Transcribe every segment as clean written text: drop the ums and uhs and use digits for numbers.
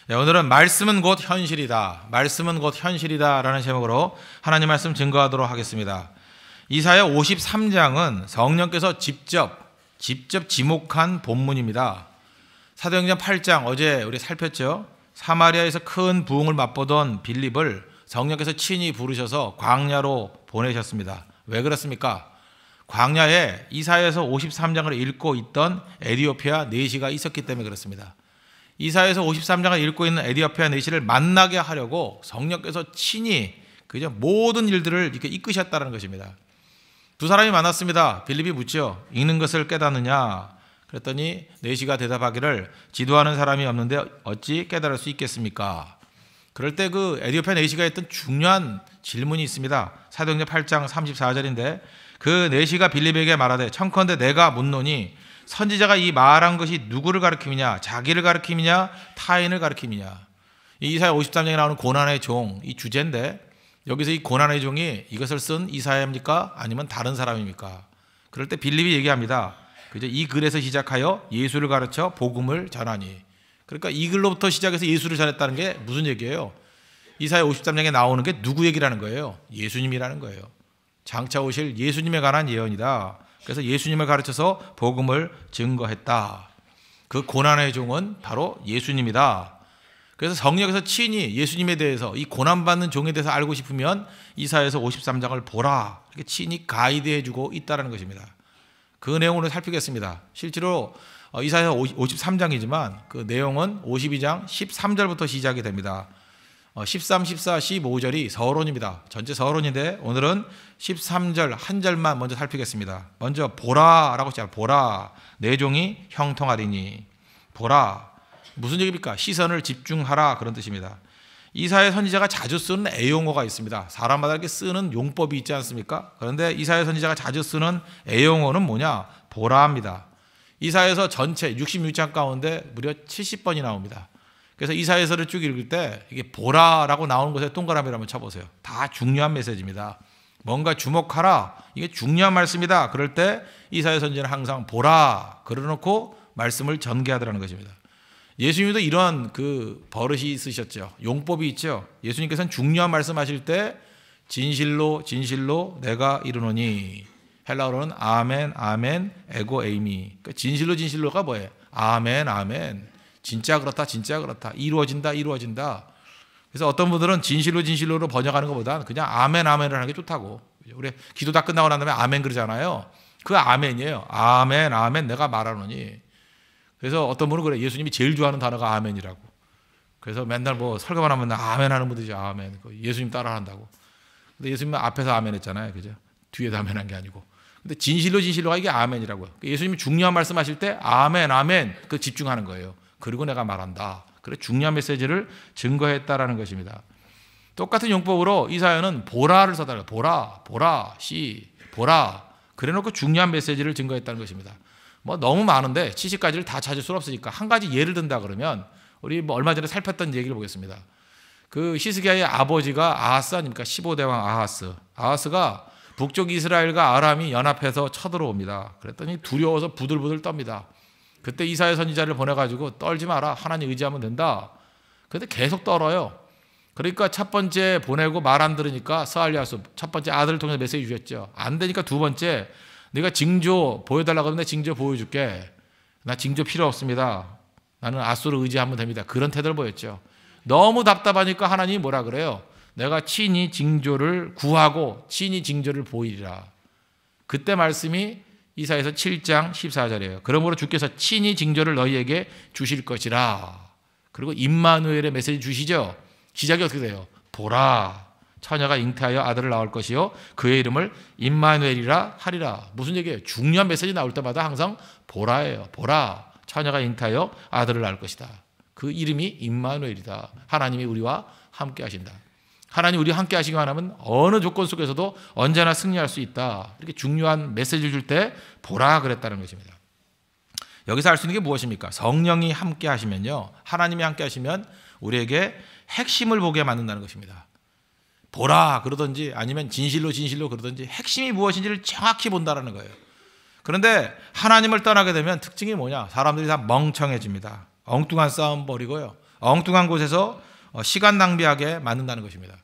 네, 오늘은 말씀은 곧 현실이다. 말씀은 곧 현실이다 라는 제목으로 하나님 말씀 증거하도록 하겠습니다. 이사야 53장은 성령께서 직접 지목한 본문입니다. 사도행전 8장 어제 우리 살폈죠. 사마리아에서 큰 부흥을 맛보던 빌립을 성령께서 친히 부르셔서 광야로 보내셨습니다. 왜 그렇습니까? 광야에 이사야에서 53장을 읽고 있던 에디오피아 내시가 있었기 때문에 그렇습니다. 이사야에서 53장을 읽고 있는 에디오피아 내시를 만나게 하려고 성령께서 친히 그저 모든 일들을 이렇게 이끄셨다는 것입니다. 두 사람이 만났습니다. 빌립이 묻죠. 읽는 것을 깨닫느냐? 그랬더니 내시가 대답하기를 지도하는 사람이 없는데 어찌 깨달을 수 있겠습니까? 그럴 때 그 에디오피아 내시가 했던 중요한 질문이 있습니다. 사도행전 8장 34절인데 그 내시가 빌립에게 말하되 청컨대 내가 묻노니 선지자가 이 말한 것이 누구를 가리킴이냐? 자기를 가리킴이냐? 타인을 가리킴이냐? 이사야 53장에 나오는 고난의 종, 이 주제인데 여기서 이 고난의 종이 이것을 쓴 이사야입니까? 아니면 다른 사람입니까? 그럴 때 빌립이 얘기합니다. 그죠? 이 글에서 시작하여 예수를 가르쳐 복음을 전하니. 그러니까 이 글로부터 시작해서 예수를 전했다는 게 무슨 얘기예요? 이사야 53장에 나오는 게 누구 얘기라는 거예요? 예수님이라는 거예요. 장차 오실 예수님에 관한 예언이다. 그래서 예수님을 가르쳐서 복음을 증거했다. 그 고난의 종은 바로 예수님이다. 그래서 성령께서 친히 예수님에 대해서 이 고난받는 종에 대해서 알고 싶으면 이사야에서 53장을 보라. 이렇게 친히 가이드해주고 있다는 것입니다. 그 내용으로 살피겠습니다. 실제로 이사야 53장이지만 그 내용은 52장 13절부터 시작이 됩니다. 13, 14, 15절이 서론입니다. 전체 서론인데 오늘은 13절 한 절만 먼저 살피겠습니다. 먼저 보라라고 시작합니다. 보라 내 종이 형통하리니. 보라 무슨 얘기입니까? 시선을 집중하라 그런 뜻입니다. 이사야 선지자가 자주 쓰는 애용어가 있습니다. 사람마다 이렇게 쓰는 용법이 있지 않습니까? 그런데 이사야 선지자가 자주 쓰는 애용어는 뭐냐? 보라입니다. 이사야서 전체 66장 가운데 무려 70번이 나옵니다. 그래서 이사야서를 쭉 읽을 때 이게 보라라고 나오는 곳에 동그라미를 한번 쳐보세요. 다 중요한 메시지입니다. 뭔가 주목하라. 이게 중요한 말씀이다. 그럴 때 이사야 선지자는 항상 보라 그려놓고 말씀을 전개하더라는 것입니다. 예수님도 이런 그 버릇이 있으셨죠. 용법이 있죠. 예수님께서는 중요한 말씀하실 때 진실로 진실로 내가 이르노니. 헬라어로는 아멘 아멘 에고 에이미. 그러니까 진실로 진실로가 뭐예요? 아멘 아멘. 진짜 그렇다 진짜 그렇다 이루어진다 이루어진다. 그래서 어떤 분들은 진실로 진실로로 번역하는 것보다 그냥 아멘 아멘을 하는 게 좋다고. 우리 기도 다 끝나고 난 다음에 아멘 그러잖아요. 그 아멘이에요. 아멘 아멘 내가 말하노니. 그래서 어떤 분은 그래 예수님이 제일 좋아하는 단어가 아멘이라고. 그래서 맨날 뭐 설교만 하면 아멘 하는 분들이 아멘. 예수님 따라한다고. 근데 예수님은 앞에서 아멘 했잖아요. 그죠? 뒤에서 아멘 한 게 아니고. 근데 진실로 진실로가 이게 아멘이라고요. 예수님이 중요한 말씀하실 때 아멘 아멘 그 집중하는 거예요. 그리고 내가 말한다. 그래 중요한 메시지를 증거했다라는 것입니다. 똑같은 용법으로 이사야는 보라를 써달라요. 보라, 보라, 시, 보라. 그래놓고 중요한 메시지를 증거했다는 것입니다. 뭐 너무 많은데 70가지를 다 찾을 수는 없으니까 한 가지 예를 든다 그러면 우리 뭐 얼마 전에 살폈던 얘기를 보겠습니다. 그 히스기야의 아버지가 아하스 아닙니까? 15대 왕 아하스. 아하스가 북쪽 이스라엘과 아람이 연합해서 쳐들어옵니다. 그랬더니 두려워서 부들부들 떱니다. 그때 이사야 선지자를 보내가지고 떨지 마라. 하나님 의지하면 된다. 그런데 계속 떨어요. 그러니까 첫 번째 보내고 말 안 들으니까 스알리아스 첫 번째 아들을 통해서 메시지 주셨죠. 안 되니까 두 번째 네가 징조 보여달라고 하면 내가 징조 보여줄게. 나 징조 필요 없습니다. 나는 아수를 의지하면 됩니다. 그런 태도를 보였죠. 너무 답답하니까 하나님이 뭐라 그래요? 내가 친히 징조를 구하고 친히 징조를 보이리라. 그때 말씀이 이사야서 7장 14절이에요. 그러므로 주께서 친히 징조를 너희에게 주실 것이라. 그리고 임마누엘의 메시지 주시죠. 시작이 어떻게 돼요? 보라 처녀가 잉태하여 아들을 낳을 것이요 그의 이름을 임마누엘이라 하리라. 무슨 얘기예요? 중요한 메시지 나올 때마다 항상 보라예요. 보라 처녀가 잉태하여 아들을 낳을 것이다. 그 이름이 임마누엘이다. 하나님이 우리와 함께 하신다. 하나님 우리와 함께 하시기만 하면 어느 조건 속에서도 언제나 승리할 수 있다. 이렇게 중요한 메시지를 줄 때 보라 그랬다는 것입니다. 여기서 알 수 있는 게 무엇입니까? 성령이 함께 하시면요. 하나님이 함께 하시면 우리에게 핵심을 보게 만든다는 것입니다. 보라 그러든지 아니면 진실로 진실로 그러든지 핵심이 무엇인지를 정확히 본다는 거예요. 그런데 하나님을 떠나게 되면 특징이 뭐냐? 사람들이 다 멍청해집니다. 엉뚱한 싸움 벌이고요. 엉뚱한 곳에서 시간 낭비하게 만든다는 것입니다.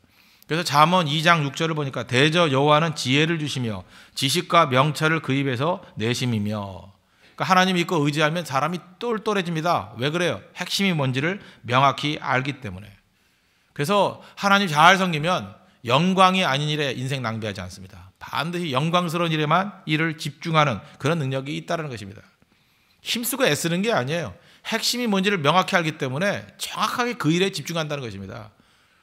그래서 잠언 2장 6절을 보니까 대저 여호와는 지혜를 주시며 지식과 명철을 그 입에서 내심이며, 그러니까 하나님 믿고 의지하면 사람이 똘똘해집니다. 왜 그래요? 핵심이 뭔지를 명확히 알기 때문에. 그래서 하나님 잘 섬기면 영광이 아닌 일에 인생 낭비하지 않습니다. 반드시 영광스러운 일에만 일을 집중하는 그런 능력이 있다는 것입니다. 힘쓰고 애쓰는 게 아니에요. 핵심이 뭔지를 명확히 알기 때문에 정확하게 그 일에 집중한다는 것입니다.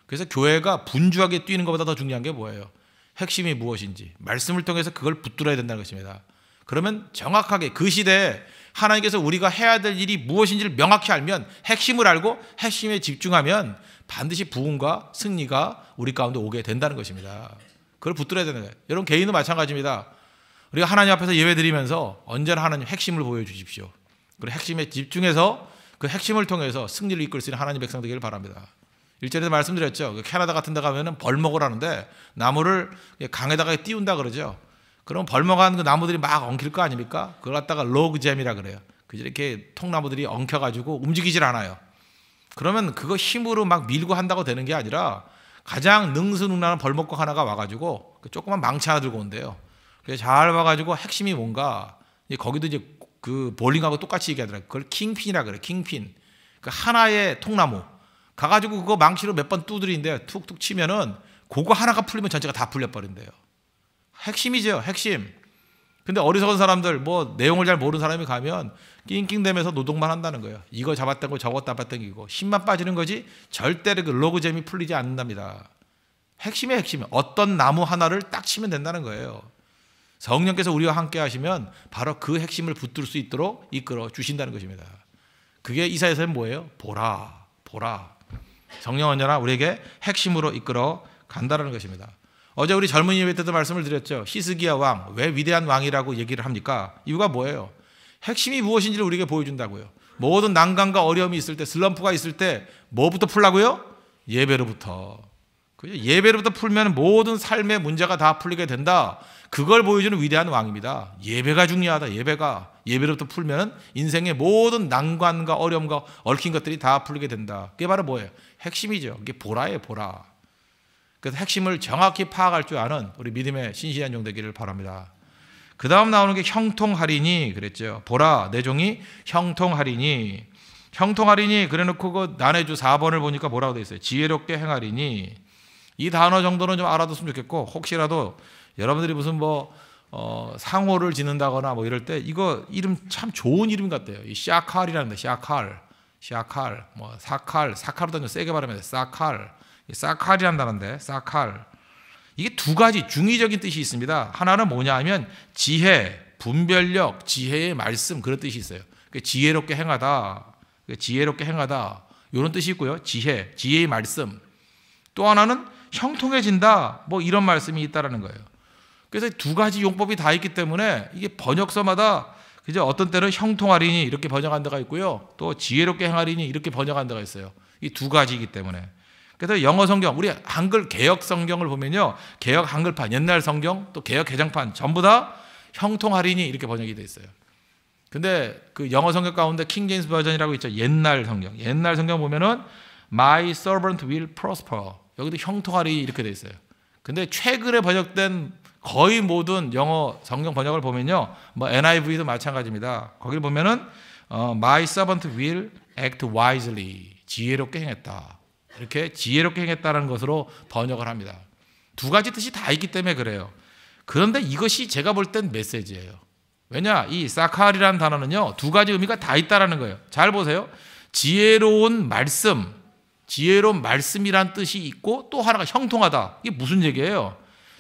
그래서 교회가 분주하게 뛰는 것보다 더 중요한 게 뭐예요? 핵심이 무엇인지 말씀을 통해서 그걸 붙들어야 된다는 것입니다. 그러면 정확하게 그 시대에 하나님께서 우리가 해야 될 일이 무엇인지를 명확히 알면, 핵심을 알고 핵심에 집중하면 반드시 부흥과 승리가 우리 가운데 오게 된다는 것입니다. 그걸 붙들어야 되는 거예요. 여러분 개인도 마찬가지입니다. 우리가 하나님 앞에서 예배드리면서 언제나 하나님 핵심을 보여주십시오. 그리고 핵심에 집중해서 그 핵심을 통해서 승리를 이끌 수 있는 하나님 백성 되기를 바랍니다. 1절에서 말씀드렸죠. 캐나다 같은 데 가면은 벌목을 하는데 나무를 강에다가 띄운다 그러죠. 그럼 벌목한 그 나무들이 막 엉킬 거 아닙니까? 그걸 갖다가 로그잼이라 그래요. 그저 이렇게 통나무들이 엉켜가지고 움직이질 않아요. 그러면 그거 힘으로 막 밀고 한다고 되는 게 아니라 가장 능수능란한 벌목과 하나가 와가지고 조그만 망치 하나 들고 온대요. 그래서 잘 와가지고 핵심이 뭔가, 거기도 이제 그 볼링하고 똑같이 얘기하더라고요. 그걸 킹핀이라 그래요. 킹핀. 그 하나의 통나무 가가지고 그거 망치로 몇 번 두드린대요. 툭툭 치면은 그거 하나가 풀리면 전체가 다 풀려버린대요. 핵심이죠, 핵심. 근데 어리석은 사람들, 뭐 내용을 잘 모르는 사람이 가면 낑낑대면서 노동만 한다는 거예요. 이거 잡아당기고 저거 잡아당기고 힘만 빠지는 거지 절대로 그 로그잼이 풀리지 않는답니다. 핵심의 핵심은 어떤 나무 하나를 딱 치면 된다는 거예요. 성령께서 우리와 함께 하시면 바로 그 핵심을 붙들 수 있도록 이끌어 주신다는 것입니다. 그게 이사야서는 뭐예요? 보라, 보라. 성령 언제나 우리에게 핵심으로 이끌어 간다는 것입니다. 어제 우리 젊은이 예배 때도 말씀을 드렸죠. 히스기야 왕, 왜 위대한 왕이라고 얘기를 합니까? 이유가 뭐예요? 핵심이 무엇인지를 우리에게 보여준다고요. 모든 난관과 어려움이 있을 때, 슬럼프가 있을 때 뭐부터 풀라고요? 예배로부터. 예배로부터 풀면 모든 삶의 문제가 다 풀리게 된다. 그걸 보여주는 위대한 왕입니다. 예배가 중요하다. 예배로부터 풀면 인생의 모든 난관과 어려움과 얽힌 것들이 다 풀리게 된다. 그게 바로 뭐예요? 핵심이죠. 그게 보라예요, 보라. 그래서 핵심을 정확히 파악할 줄 아는 우리 믿음의 신실한 종 되기를 바랍니다. 그 다음 나오는 게 형통하리니 그랬죠. 보라, 내 종이 형통하리니. 형통하리니 그래놓고 그 난해주 4번을 보니까 뭐라고 되어 있어요? 지혜롭게 행하리니. 이 단어 정도는 좀 알아뒀으면 좋겠고, 혹시라도 여러분들이 무슨 상호를 짓는다거나 뭐 이럴 때 이거 이름 참 좋은 이름 같대요. 이 샤칼이라는데, 샤칼, 뭐 사칼보다 좀 세게 발음해야 돼. 사칼이라는 단어인데, 사칼. 이게 두 가지 중의적인 뜻이 있습니다. 하나는 뭐냐 하면 지혜, 분별력, 지혜의 말씀, 그런 뜻이 있어요. 지혜롭게 행하다, 지혜롭게 행하다 이런 뜻이 있고요. 지혜의 말씀. 또 하나는 형통해진다, 뭐 이런 말씀이 있다라는 거예요. 그래서 두 가지 용법이 다 있기 때문에 이게 번역서마다 그죠? 어떤 때는 형통하리니 이렇게 번역한 데가 있고요. 또 지혜롭게 행하리니 이렇게 번역한 데가 있어요. 이 두 가지이기 때문에. 그래서 영어 성경, 우리 한글 개역 성경을 보면요, 개역 한글판, 옛날 성경, 또 개역 개정판 전부 다 형통하리니 이렇게 번역이 돼 있어요. 근데 그 영어 성경 가운데 킹 제임스 버전이라고 있죠. 옛날 성경 보면은 My servant will prosper. 여기도 형통하리 이렇게 돼 있어요. 근데 최근에 번역된 거의 모든 영어 성경 번역을 보면요, 뭐 NIV도 마찬가지입니다. 거기를 보면은 My servant will act wisely. 지혜롭게 행했다. 이렇게 지혜롭게 행했다는 것으로 번역을 합니다. 두 가지 뜻이 다 있기 때문에 그래요. 그런데 이것이 제가 볼 땐 메시지예요. 왜냐? 이 사칼이라는 단어는요, 두 가지 의미가 다 있다라는 거예요. 잘 보세요. 지혜로운 말씀, 지혜로운 말씀이란 뜻이 있고 또 하나가 형통하다. 이게 무슨 얘기예요?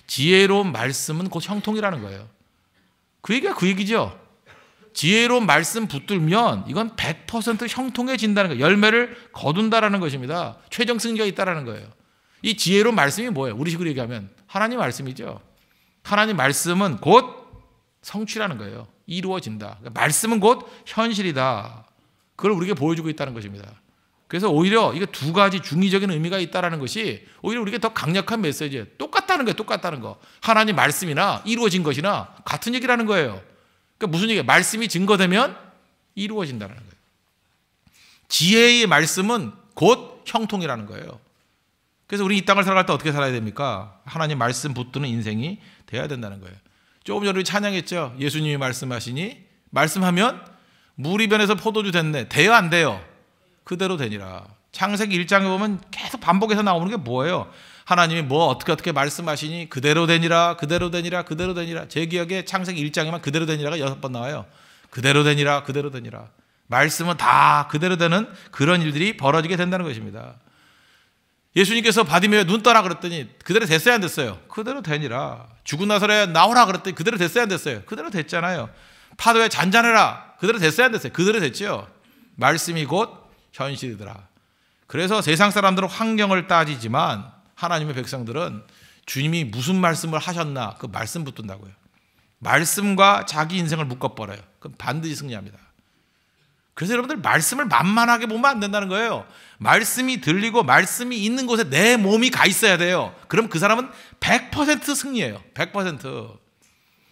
지혜로운 말씀은 곧 형통이라는 거예요. 그 얘기가 그 얘기죠. 지혜로운 말씀 붙들면 이건 100% 형통해진다는 거예요. 열매를 거둔다라는 것입니다. 최종 승리가 있다라는 거예요. 이 지혜로운 말씀이 뭐예요? 우리식으로 얘기하면 하나님 말씀이죠. 하나님 말씀은 곧 성취라는 거예요. 이루어진다. 말씀은 곧 현실이다. 그걸 우리에게 보여주고 있다는 것입니다. 그래서 오히려 이게 두 가지 중의적인 의미가 있다는 것이 오히려 우리에게 더 강력한 메시지예요. 똑같다는 거예요. 똑같다는 거. 하나님 말씀이나 이루어진 것이나 같은 얘기라는 거예요. 그러니까 무슨 얘기예요? 말씀이 증거되면 이루어진다는 거예요. 지혜의 말씀은 곧 형통이라는 거예요. 그래서 우리 이 땅을 살아갈 때 어떻게 살아야 됩니까? 하나님 말씀 붙드는 인생이 돼야 된다는 거예요. 조금 전에 우리 찬양했죠. 예수님이 말씀하시니 말씀하면 물이 변해서 포도주 됐네. 돼요 안 돼요? 그대로 되니라. 창세기 1장에 보면 계속 반복해서 나오는 게 뭐예요? 하나님이 뭐 어떻게 말씀하시니 그대로 되니라, 그대로 되니라, 그대로 되니라. 제 기억에 창세기 1장에만 그대로 되니라가 6번 나와요. 그대로 되니라, 그대로 되니라. 말씀은 다 그대로 되는 그런 일들이 벌어지게 된다는 것입니다. 예수님께서 바디메어 눈 떠라 그랬더니 그대로 됐어요 안 됐어요? 그대로 되니라. 죽은 나사로야 나오라 그랬더니 그대로 됐어요 안 됐어요? 그대로 됐잖아요. 파도에 잔잔해라. 그대로 됐어요 안 됐어요? 그대로 됐죠. 말씀이 곧 현실이더라. 그래서 세상 사람들은 환경을 따지지만 하나님의 백성들은 주님이 무슨 말씀을 하셨나 그 말씀 붙든다고요. 말씀과 자기 인생을 묶어버려요. 그럼 반드시 승리합니다. 그래서 여러분들 말씀을 만만하게 보면 안 된다는 거예요. 말씀이 들리고 말씀이 있는 곳에 내 몸이 가 있어야 돼요. 그럼 그 사람은 100% 승리예요. 100%.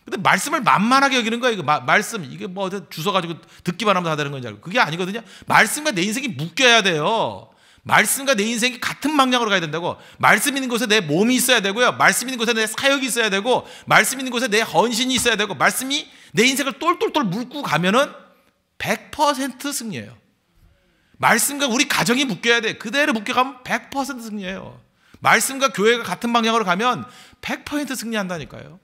근데 말씀을 만만하게 여기는 거예요. 말씀 이게 뭐 주워 가지고 듣기만 하면 다 되는 건지 알고. 그게 아니거든요. 말씀과 내 인생이 묶여야 돼요. 말씀과 내 인생이 같은 방향으로 가야 된다고. 말씀 있는 곳에 내 몸이 있어야 되고요. 말씀 있는 곳에 내 사역이 있어야 되고, 말씀 있는 곳에 내 헌신이 있어야 되고, 말씀이 내 인생을 똘똘똘 묶고 가면은 100% 승리예요. 말씀과 우리 가정이 묶여야 돼. 그대로 묶여가면 100% 승리예요. 말씀과 교회가 같은 방향으로 가면 100% 승리한다니까요.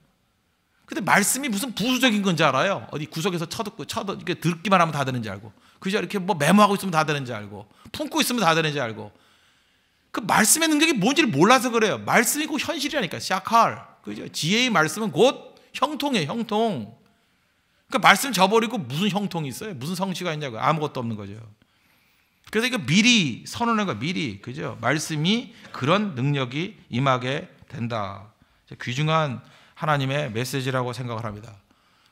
근데 말씀이 무슨 부수적인 건지 알아요. 어디 구석에서 쳐듣고 이렇게 듣기만 하면 다 되는지 알고, 그죠? 이렇게 뭐 메모하고 있으면 다 되는지 알고, 품고 있으면 다 되는지 알고. 그 말씀의 능력이 뭔지를 몰라서 그래요. 말씀이 곧 현실이라니까. 샤칼, 그죠? 지혜의 말씀은 곧 형통이에요. 형통. 그러니까 말씀 저버리고 무슨 형통이 있어요? 무슨 성취가 있냐고요? 아무것도 없는 거죠. 그래서 이거 미리 선언한 거예요. 미리, 그죠? 말씀이 그런 능력이 임하게 된다. 귀중한 하나님의 메시지라고 생각을 합니다.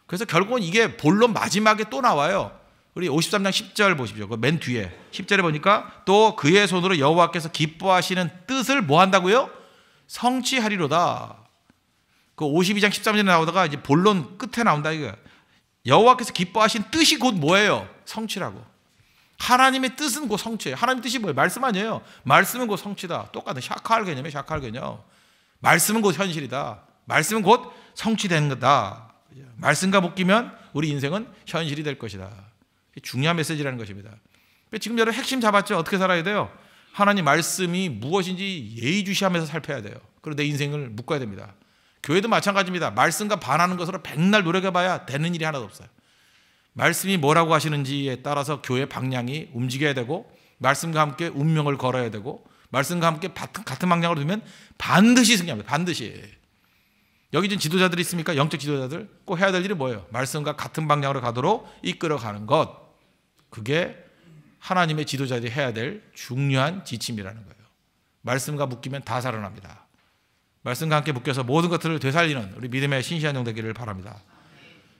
그래서 결국은 이게 본론 마지막에 또 나와요. 우리 53장 10절 보십시오. 그 맨 뒤에 10절에 보니까 또 그의 손으로 여호와께서 기뻐하시는 뜻을 뭐 한다고요? 성취하리로다. 그 52장 13절에 나오다가 이제 본론 끝에 나온다 이거예요. 여호와께서 기뻐하신 뜻이 곧 뭐예요? 성취라고. 하나님의 뜻은 곧 성취예요. 하나님의 뜻이 뭐예요? 말씀 아니에요. 말씀은 곧 성취다. 똑같은 샤칼 개념이에요. 샤칼 개념. 말씀은 곧 현실이다. 말씀은 곧 성취되는 거다. 말씀과 묶이면 우리 인생은 현실이 될 것이다. 중요한 메시지라는 것입니다. 지금 여러분 핵심 잡았죠? 어떻게 살아야 돼요? 하나님 말씀이 무엇인지 예의주시하면서 살펴야 돼요. 그리고 내 인생을 묶어야 됩니다. 교회도 마찬가지입니다. 말씀과 반하는 것으로 백날 노력해봐야 되는 일이 하나도 없어요. 말씀이 뭐라고 하시는지에 따라서 교회 방향이 움직여야 되고, 말씀과 함께 운명을 걸어야 되고, 말씀과 함께 같은 방향으로 두면 반드시 승리합니다. 반드시. 여기 지금 지도자들이 있습니까? 영적 지도자들. 꼭 해야 될 일이 뭐예요? 말씀과 같은 방향으로 가도록 이끌어가는 것. 그게 하나님의 지도자들이 해야 될 중요한 지침이라는 거예요. 말씀과 묶이면 다 살아납니다. 말씀과 함께 묶여서 모든 것들을 되살리는 우리 믿음의 신실한 종 되기를 바랍니다.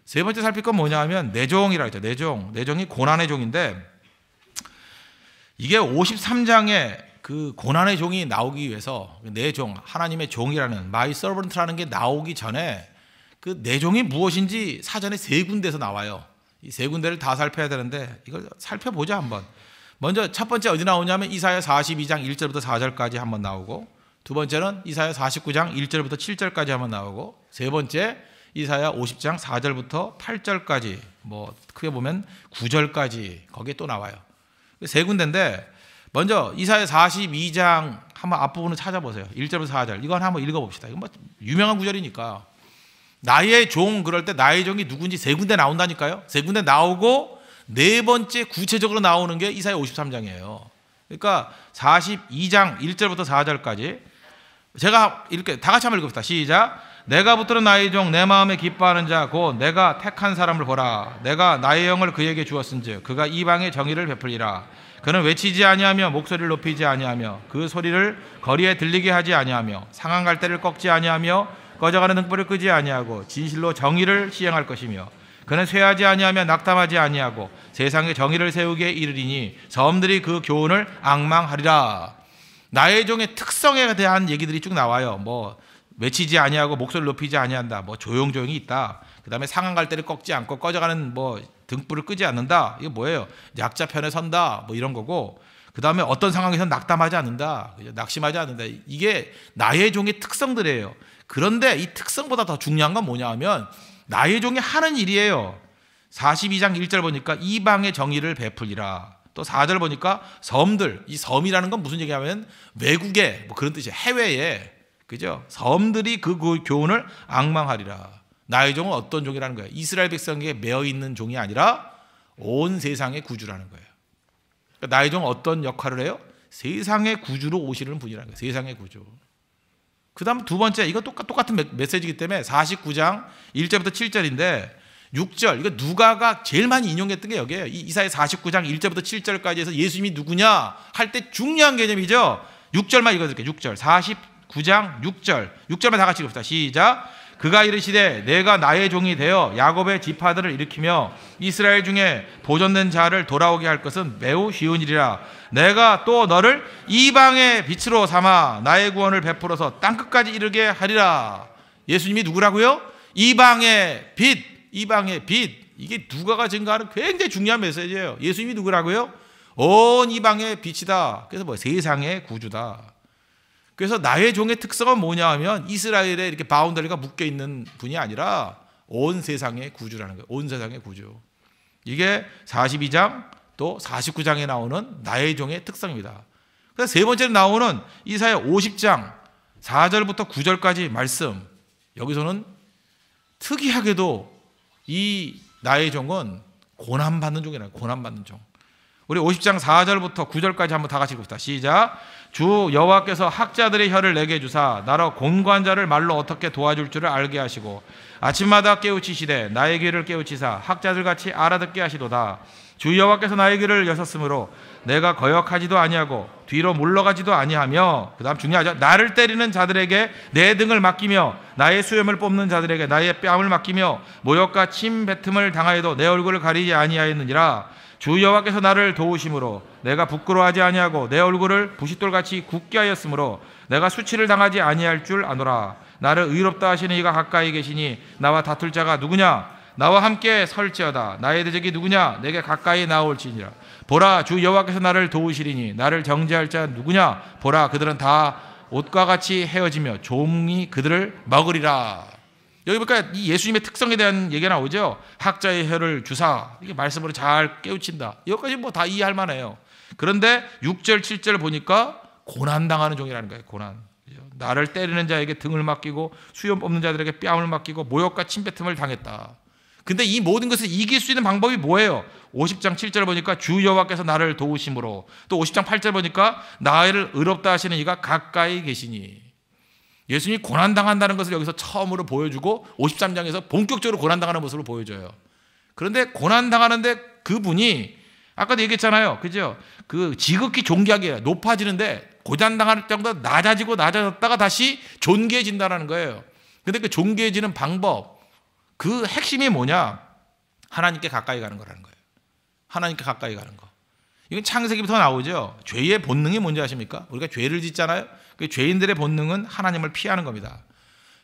세 번째 살필 건 뭐냐 하면 내종이라고 했죠. 내종이 고난의 종인데, 이게 53장에 그 고난의 종이 나오기 위해서 내종, 하나님의 종이라는 My Servant라는 게 나오기 전에 그 내종이 무엇인지 사전에 세 군데에서 나와요. 이 세 군데를 다 살펴야 되는데 이걸 살펴보자 한번. 먼저 첫 번째 어디 나오냐면 이사야 42장 1절부터 4절까지 한번 나오고, 두 번째는 이사야 49장 1절부터 7절까지 한번 나오고, 세 번째 이사야 50장 4절부터 8절까지, 뭐 크게 보면 9절까지 거기에 또 나와요. 세 군데인데, 먼저 이사야 42장 한번 앞부분을 찾아보세요. 1절부터 4절. 이건 한번 읽어봅시다. 이건 뭐 유명한 구절이니까. 나의 종, 그럴 때 나의 종이 누군지 세 군데 나온다니까요. 세 군데 나오고 네 번째 구체적으로 나오는 게 이사야 53장이에요. 그러니까 42장 1절부터 4절까지 제가 이렇게 다 같이 한번 읽읍시다. 시작. 내가 붙들은 나의 종 내 마음에 기뻐하는 자 곧 내가 택한 사람을 보라. 내가 나의 영을 그에게 주었은즉 그가 이방의 정의를 베풀리라. 그는 외치지 아니하며 목소리를 높이지 아니하며 그 소리를 거리에 들리게 하지 아니하며 상한 갈대를 꺾지 아니하며 꺼져가는 등불을 끄지 아니하고 진실로 정의를 시행할 것이며 그는 쇠하지 아니하며 낙담하지 아니하고 세상에 정의를 세우게 이르리니 섬들이 그 교훈을 앙망하리라. 나의 종의 특성에 대한 얘기들이 쭉 나와요. 뭐 외치지 아니하고 목소리를 높이지 아니한다. 뭐 조용조용히 있다. 그 다음에 상한 갈대를 꺾지 않고 꺼져가는 뭐 등불을 끄지 않는다. 이게 뭐예요? 약자 편에 선다. 뭐 이런 거고, 그 다음에 어떤 상황에서는 낙담하지 않는다. 낙심하지 않는다. 이게 나의 종의 특성들이에요. 그런데 이 특성보다 더 중요한 건 뭐냐 하면 나의 종이 하는 일이에요. 42장 1절 보니까 이방의 정의를 베풀리라. 또 4절 보니까 섬들, 이 섬이라는 건 무슨 얘기냐면 외국에 뭐 그런 뜻이에요. 해외에, 그죠? 섬들이 그 교훈을 앙망하리라. 나의 종은 어떤 종이라는 거예요? 이스라엘 백성에게 매어 있는 종이 아니라 온 세상의 구주라는 거예요. 그러니까 나의 종은 어떤 역할을 해요? 세상의 구주로 오시는 분이라는 거예요. 세상의 구주. 그 다음 두 번째, 이거 똑같은 메시지이기 때문에 49장 1절부터 7절인데 6절, 이거 누가가 제일 많이 인용했던 게 여기에요. 이사야 49장 1절부터 7절까지 해서 예수님이 누구냐 할 때 중요한 개념이죠. 6절만 읽어드릴게요. 6절, 49장 6절만 다 같이 읽읍시다. 시작. 그가 이르시되 내가 나의 종이 되어 야곱의 지파들을 일으키며 이스라엘 중에 보존된 자를 돌아오게 할 것은 매우 쉬운 일이라. 내가 또 너를 이방의 빛으로 삼아 나의 구원을 베풀어서 땅끝까지 이르게 하리라. 예수님이 누구라고요? 이방의 빛, 이방의 빛. 이게 누가가 증거하는 굉장히 중요한 메시지예요. 예수님이 누구라고요? 온 이방의 빛이다. 그래서 뭐 세상의 구주다. 그래서 나의 종의 특성은 뭐냐 하면 이스라엘에 이렇게 바운더리가 묶여 있는 분이 아니라 온 세상의 구주라는 거예요. 온 세상의 구주. 이게 42장 또 49장에 나오는 나의 종의 특성입니다. 그래서 세 번째로 나오는 이사야 50장 4절부터 9절까지 말씀. 여기서는 특이하게도 이 나의 종은 고난받는 종이라는 거예요. 고난받는 종. 우리 50장 4절부터 9절까지 한번 다 같이 읽읍시다. 시작. 주 여호와께서 학자들의 혀를 내게 주사 나로 곤고한 자를 말로 어떻게 도와줄 줄을 알게 하시고 아침마다 깨우치시되 나의 귀를 깨우치사 학자들같이 알아듣게 하시도다. 주 여호와께서 나의 귀를 여셨으므로 내가 거역하지도 아니하고 뒤로 물러가지도 아니하며, 그 다음 중요하죠. 나를 때리는 자들에게 내 등을 맡기며 나의 수염을 뽑는 자들에게 나의 뺨을 맡기며 모욕과 침 뱉음을 당하여도 내 얼굴을 가리지 아니하였느니라. 주 여호와께서 나를 도우심으로 내가 부끄러워하지 아니하고 내 얼굴을 부싯돌같이 굳게 하였으므로 내가 수치를 당하지 아니할 줄 아노라. 나를 의롭다 하시는 이가 가까이 계시니 나와 다툴 자가 누구냐? 나와 함께 설지어다. 나의 대적이 누구냐? 내게 가까이 나올지니라. 보라, 주 여호와께서 나를 도우시리니 나를 정죄할 자 누구냐? 보라, 그들은 다 옷과 같이 헤어지며 종이 그들을 먹으리라. 여기 보니까 이 예수님의 특성에 대한 얘기가 나오죠. 학자의 혀를 주사, 이게 말씀으로 잘 깨우친다. 여기까지 뭐 다 이해할 만해요. 그런데 6절 7절 보니까 고난당하는 종이라는 거예요. 고난. 나를 때리는 자에게 등을 맡기고 수염 뽑는 자들에게 뺨을 맡기고 모욕과 침뱉음을 당했다. 근데 이 모든 것을 이길 수 있는 방법이 뭐예요? 50장 7절 보니까 주 여호와께서 나를 도우심으로, 또 50장 8절 보니까 나를 의롭다 하시는 이가 가까이 계시니. 예수님이 고난당한다는 것을 여기서 처음으로 보여주고 53장에서 본격적으로 고난당하는 모습을 보여줘요. 그런데 고난당하는데 그분이 아까도 얘기했잖아요. 그죠? 그 지극히 존귀하게 높아지는데 고난당할 정도 낮아졌다가 다시 존귀해진다는 거예요. 근데 그 존귀해지는 방법, 그 핵심이 뭐냐? 하나님께 가까이 가는 거라는 거예요. 하나님께 가까이 가는 거. 이건 창세기부터 나오죠. 죄의 본능이 뭔지 아십니까? 우리가 죄를 짓잖아요. 그 죄인들의 본능은 하나님을 피하는 겁니다.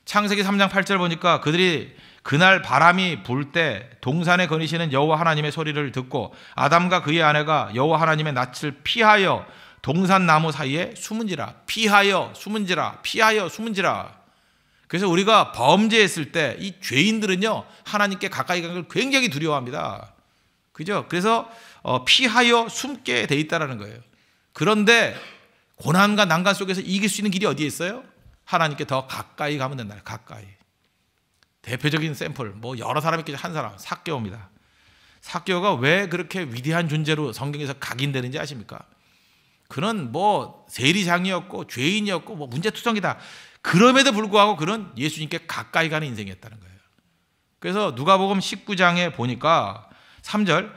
창세기 3장 8절 보니까 그들이 그날 바람이 불 때 동산에 거니시는 여호와 하나님의 소리를 듣고 아담과 그의 아내가 여호와 하나님의 낯을 피하여 동산 나무 사이에 숨은지라. 피하여 숨은지라. 피하여 숨은지라. 그래서 우리가 범죄했을 때 이 죄인들은요, 하나님께 가까이 가는 걸 굉장히 두려워합니다. 그죠? 그래서 피하여 숨게 돼 있다라는 거예요. 그런데 고난과 난간 속에서 이길 수 있는 길이 어디에 있어요? 하나님께 더 가까이 가면 된다. 가까이. 대표적인 샘플, 뭐 여러 사람이 있겠죠. 한 사람, 삭개오입니다. 삭개오가 왜 그렇게 위대한 존재로 성경에서 각인되는지 아십니까? 그는 뭐 세리장이었고 죄인이었고 뭐 문제투성이다. 그럼에도 불구하고 그는 예수님께 가까이 가는 인생이었다는 거예요. 그래서 누가복음 19장에 보니까 3절,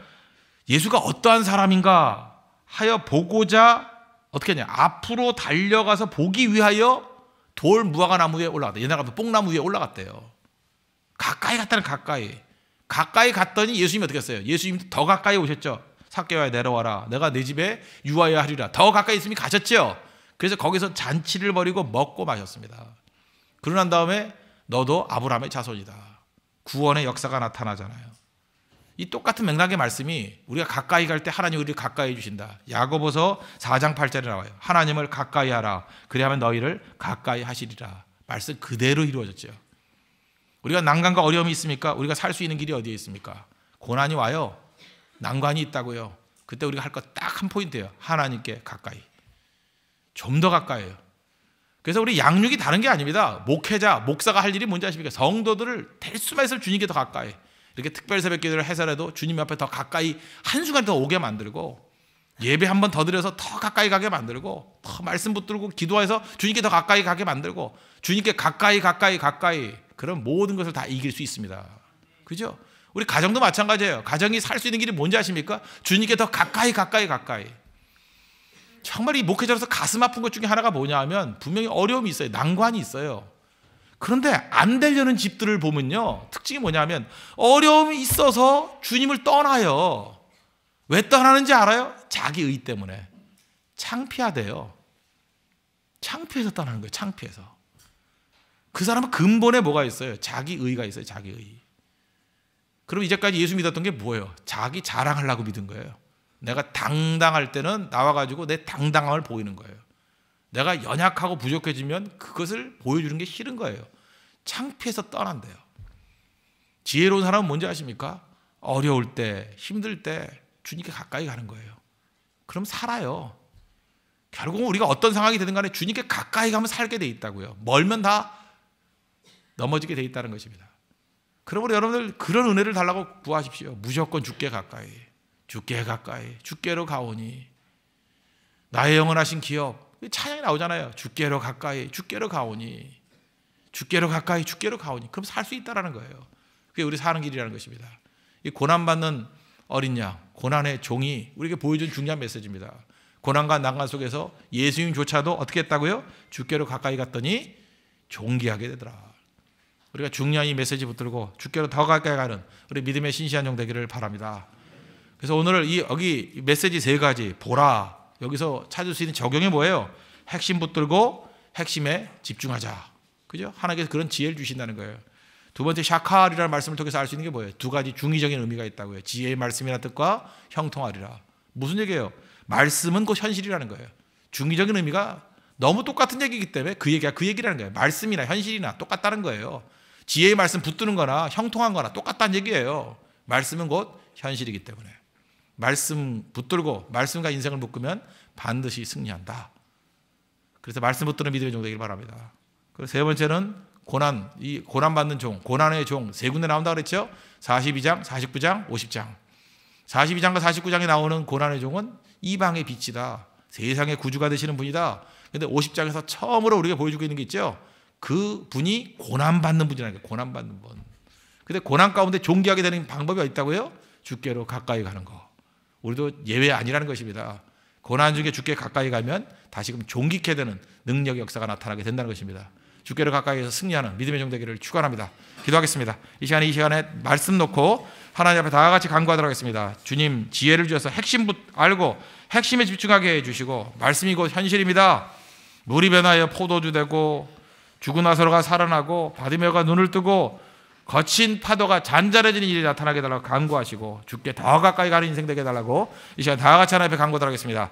예수가 어떠한 사람인가 하여 보고자 어떻게 하냐, 앞으로 달려가서 보기 위하여 돌 무화과 나무 위에 올라갔다. 옛날 같으면 뽕나무 위에 올라갔대요. 가까이 갔다는, 가까이 갔더니 예수님이 어떻게 했어요? 예수님이 더 가까이 오셨죠. 삭개오야 내려와라, 내가 내 집에 유하여 하리라. 더 가까이 있으면 가셨죠. 그래서 거기서 잔치를 벌이고 먹고 마셨습니다. 그러고 난 다음에 너도 아브라함의 자손이다. 구원의 역사가 나타나잖아요. 이 똑같은 맥락의 말씀이 우리가 가까이 갈 때 하나님 우리를 가까이 해주신다. 야고보서 4장 8절에 나와요. 하나님을 가까이 하라. 그리하면 너희를 가까이 하시리라. 말씀 그대로 이루어졌죠. 우리가 난관과 어려움이 있습니까? 우리가 살 수 있는 길이 어디에 있습니까? 고난이 와요. 난관이 있다고요. 그때 우리가 할 것 딱 한 포인트예요. 하나님께 가까이. 좀 더 가까이요. 그래서 우리 양육이 다른 게 아닙니다. 목회자, 목사가 할 일이 뭔지 아십니까? 성도들을 될 수만 있을 주님께 더 가까이. 이렇게 특별 새벽 기도를 해서라도 주님 앞에 더 가까이 한순간 더 오게 만들고 예배 한 번 더 드려서 더 가까이 가게 만들고 더 말씀 붙들고 기도해서 주님께 더 가까이 가게 만들고 주님께 가까이 그럼 모든 것을 다 이길 수 있습니다. 그죠? 우리 가정도 마찬가지예요. 가정이 살 수 있는 길이 뭔지 아십니까? 주님께 더 가까이. 정말 이 목회자로서 가슴 아픈 것 중에 하나가 뭐냐 하면 분명히 어려움이 있어요. 난관이 있어요. 그런데 안 되려는 집들을 보면요. 특징이 뭐냐 하면 어려움이 있어서 주님을 떠나요. 왜 떠나는지 알아요? 자기 의 때문에. 창피하대요. 창피해서 떠나는 거예요. 창피해서. 그 사람은 근본에 뭐가 있어요? 자기 의가 있어요. 자기 의. 그럼 이제까지 예수 믿었던 게 뭐예요? 자기 자랑하려고 믿은 거예요. 내가 당당할 때는 나와가지고 내 당당함을 보이는 거예요. 내가 연약하고 부족해지면 그것을 보여주는 게 싫은 거예요. 창피해서 떠난대요. 지혜로운 사람은 뭔지 아십니까? 어려울 때, 힘들 때 주님께 가까이 가는 거예요. 그럼 살아요. 결국은 우리가 어떤 상황이 되든 간에 주님께 가까이 가면 살게 돼 있다고요. 멀면 다 넘어지게 돼 있다는 것입니다. 그러므로 여러분들 그런 은혜를 달라고 구하십시오. 무조건 주께 가까이. 주께로 가오니 나의 영원하신 기업. 찬양이 나오잖아요. 주께로 가까이 가오니. 그럼 살 수 있다라는 거예요. 그게 우리 사는 길이라는 것입니다. 이 고난받는 어린 양, 고난의 종이 우리에게 보여준 중요한 메시지입니다. 고난과 난관 속에서 예수님조차도 어떻게 했다고요? 주께로 가까이 갔더니 존귀하게 되더라. 우리가 중요한 이 메시지 붙들고 주께로 더 가까이 가는 우리 믿음의 신실한 종 되기를 바랍니다. 그래서 오늘 여기 메시지 3가지 보라. 여기서 찾을 수 있는 적용이 뭐예요? 핵심 붙들고 핵심에 집중하자. 그죠? 하나님께서 그런 지혜를 주신다는 거예요. 두 번째 샤칼이라는 말씀을 통해서 알 수 있는 게 뭐예요? 2가지 중의적인 의미가 있다고요. 지혜의 말씀이라는 뜻과 형통하리라. 무슨 얘기예요? 말씀은 곧 현실이라는 거예요. 중의적인 의미가 너무 똑같은 얘기이기 때문에 그 얘기라는 거예요. 말씀이나 현실이나 똑같다는 거예요. 지혜의 말씀 붙드는 거나 형통한 거나 똑같다는 얘기예요. 말씀은 곧 현실이기 때문에. 말씀 붙들고 말씀과 인생을 묶으면 반드시 승리한다. 그래서 말씀 붙드는 믿음의 종 되기를 바랍니다. 그리고 3번째는 이 고난받는 종, 고난의 종 3군데 나온다고 그랬죠? 42장, 49장, 50장. 42장과 49장에 나오는 고난의 종은 이방의 빛이다. 세상의 구주가 되시는 분이다. 그런데 50장에서 처음으로 우리가 보여주고 있는 게 있죠? 그 분이 고난받는 분이라는 거예요. 고난받는 분. 근데 고난 가운데 존귀하게 되는 방법이 있다고요? 주께로 가까이 가는 거. 우리도 예외 아니라는 것입니다. 고난 중에 주께 가까이 가면 다시금 존귀케 되는 능력의 역사가 나타나게 된다는 것입니다. 주께로 가까이 해서 승리하는 믿음의 종 되기를 축원합니다. 기도하겠습니다. 이 시간에 말씀 놓고 하나님 앞에 다 같이 간구하도록 하겠습니다. 주님 지혜를 주셔서 핵심 알고 핵심에 집중하게 해주시고 말씀이 곧 현실입니다. 물이 변하여 포도주 되고 죽은 나사로가 살아나고 바디메오가 눈을 뜨고 거친 파도가 잔잔해지는 일이 나타나게 해달라고 간구하시고 주께 더 가까이 가는 인생 되게 해달라고 이 시간 다 같이 하나님 앞에 간구하도록 하겠습니다.